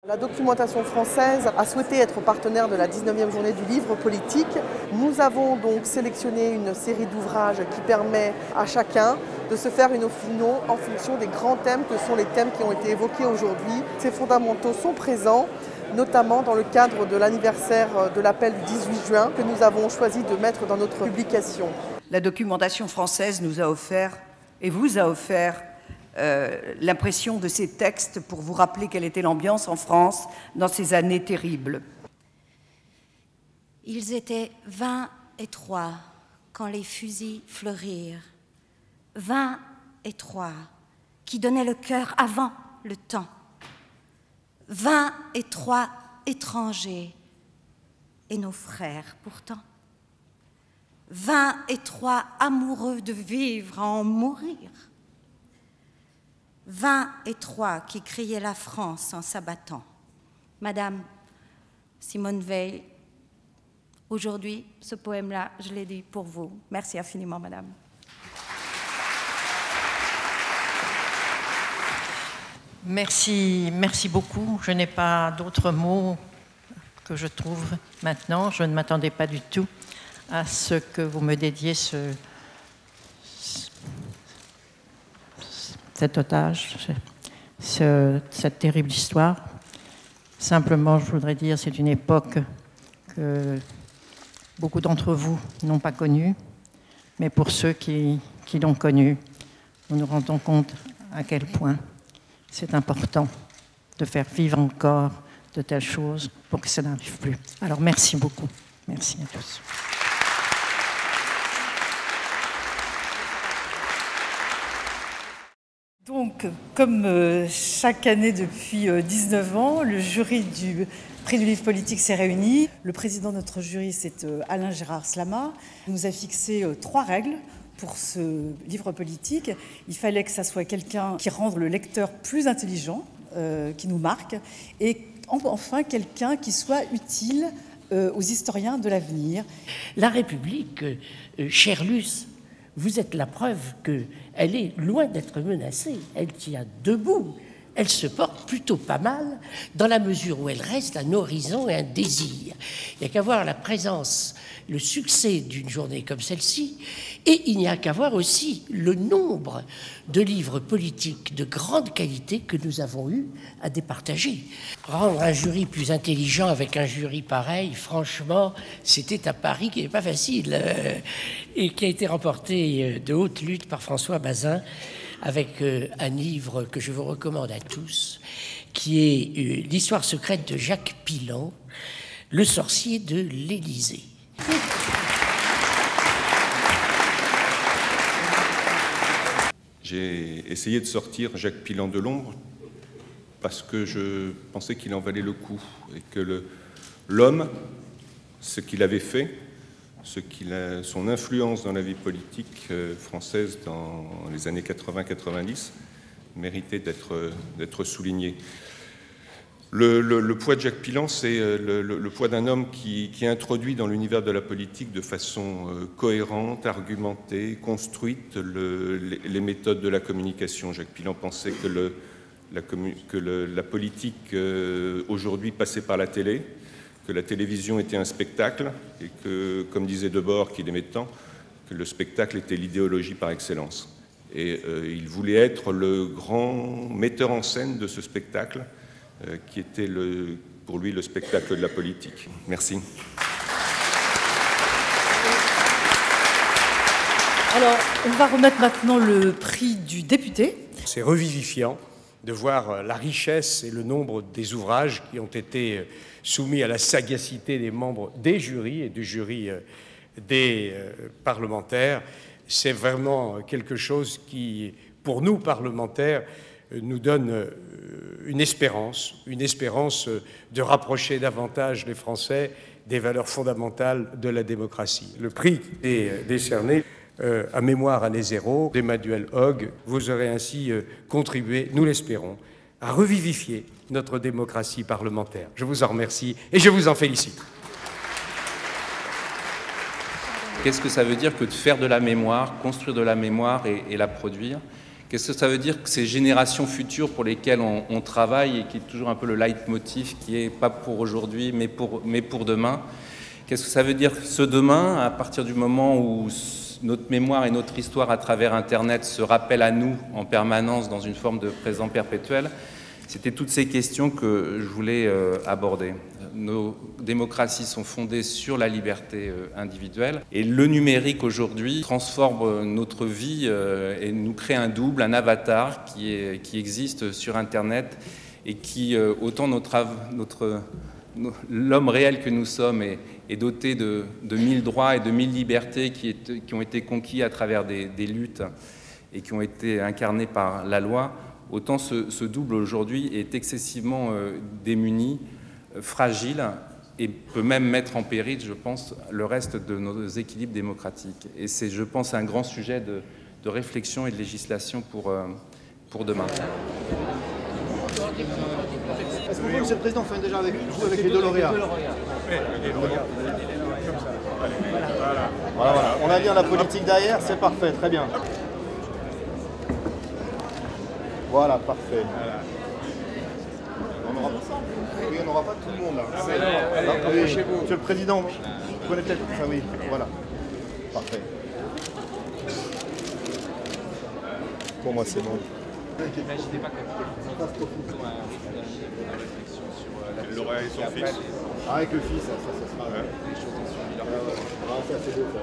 La documentation française a souhaité être partenaire de la 19e journée du livre politique. Nous avons donc sélectionné une série d'ouvrages qui permet à chacun de se faire une opinion en fonction des grands thèmes que sont les thèmes qui ont été évoqués aujourd'hui. Ces fondamentaux sont présents, notamment dans le cadre de l'anniversaire de l'appel du 18 juin que nous avons choisi de mettre dans notre publication. La documentation française nous a offert et vous a offert l'impression de ces textes pour vous rappeler quelle était l'ambiance en France dans ces années terribles. Ils étaient 23 quand les fusils fleurirent, 23 qui donnaient le cœur avant le temps, 23 étrangers et nos frères pourtant, 23 amoureux de vivre à en mourir, 23 qui criaient la France en s'abattant. Madame Simone Veil, aujourd'hui, ce poème-là, je l'ai dit pour vous. Merci infiniment, madame. Merci beaucoup. Je n'ai pas d'autres mots que je trouve maintenant. Je ne m'attendais pas du tout à ce que vous me dédiez cet otage, cette terrible histoire. Simplement, je voudrais dire, c'est une époque que beaucoup d'entre vous n'ont pas connue, mais pour ceux qui l'ont connue, nous nous rendons compte à quel point c'est important de faire vivre encore de telles choses pour que ça n'arrive plus. Alors, merci beaucoup. Merci à tous. Donc, comme chaque année depuis 19 ans, le jury du prix du livre politique s'est réuni. Le président de notre jury, c'est Alain Gérard Slama. Il nous a fixé 3 règles pour ce livre politique. Il fallait que ça soit quelqu'un qui rende le lecteur plus intelligent, qui nous marque, et enfin quelqu'un qui soit utile aux historiens de l'avenir. La République, chère Luce, vous êtes la preuve qu'elle est loin d'être menacée. Elle tient debout. Elle se porte plutôt pas mal dans la mesure où elle reste un horizon et un désir. Il n'y a qu'à voir la présence, le succès d'une journée comme celle-ci, et il n'y a qu'à voir aussi le nombre de livres politiques de grande qualité que nous avons eu à départager. Rendre un jury plus intelligent avec un jury pareil, franchement, c'était un pari qui n'est pas facile et qui a été remporté de haute lutte par François Bazin, avec un livre que je vous recommande à tous, qui est l'histoire secrète de Jacques Pilon, le sorcier de l'Élysée. J'ai essayé de sortir Jacques Pilon de l'ombre parce que je pensais qu'il en valait le coup et que l'homme, ce qu'il avait fait, son influence dans la vie politique française dans les années 80-90 méritait d'être souligné. Le poids de Jacques Pilon, c'est le poids d'un homme qui introduit dans l'univers de la politique de façon cohérente, argumentée, construite les méthodes de la communication. Jacques Pilon pensait que la politique aujourd'hui passait par la télé, que la télévision était un spectacle et que, comme disait Debord, qu'il aimait tant, que le spectacle était l'idéologie par excellence. Et il voulait être le grand metteur en scène de ce spectacle qui était pour lui le spectacle de la politique. Merci. Alors, on va remettre maintenant le prix du député. C'est revivifiant de voir la richesse et le nombre des ouvrages qui ont été soumis à la sagacité des membres des jurys et du jury des parlementaires. C'est vraiment quelque chose qui, pour nous parlementaires, nous donne une espérance de rapprocher davantage les Français des valeurs fondamentales de la démocratie. Le prix est décerné à mémoire année zéro d'Emmanuel Hogg. Vous aurez ainsi contribué, nous l'espérons, à revivifier notre démocratie parlementaire. Je vous en remercie et je vous en félicite. Qu'est-ce que ça veut dire que de faire de la mémoire, construire de la mémoire et la produire? Qu'est-ce que ça veut dire que ces générations futures pour lesquelles on travaille et qui est toujours un peu le leitmotiv qui est pas pour aujourd'hui mais pour demain? Qu'est-ce que ça veut dire ce demain à partir du moment où notre mémoire et notre histoire à travers Internet se rappellent à nous en permanence dans une forme de présent perpétuel? C'était toutes ces questions que je voulais aborder. Nos démocraties sont fondées sur la liberté individuelle et le numérique aujourd'hui transforme notre vie et nous crée un double, un avatar qui existe sur Internet et qui, autant l'homme réel que nous sommes est doté de 1000 droits et de 1000 libertés qui ont été conquis à travers des luttes et qui ont été incarnés par la loi, autant ce double aujourd'hui est excessivement démuni, fragile et peut même mettre en péril, je pense, le reste de nos équilibres démocratiques. Et c'est, je pense, un grand sujet de réflexion et de législation pour demain. Est-ce que vous, Monsieur le Président, faites déjà avec vous, avec les deux lauréats? Voilà. On a bien la politique derrière, c'est parfait, très bien. Voilà, parfait. Oui, on n'aura pas tout le monde là. Oui, Monsieur le Président, vous connaissez peut-être ça, oui. Voilà. Parfait. Pour moi, c'est bon. Imaginez pas comme Elle l'aurait avec son fils. Ah, avec le fils, ça sera. les choses ont suivi leur Ah, ça c'est beau ça.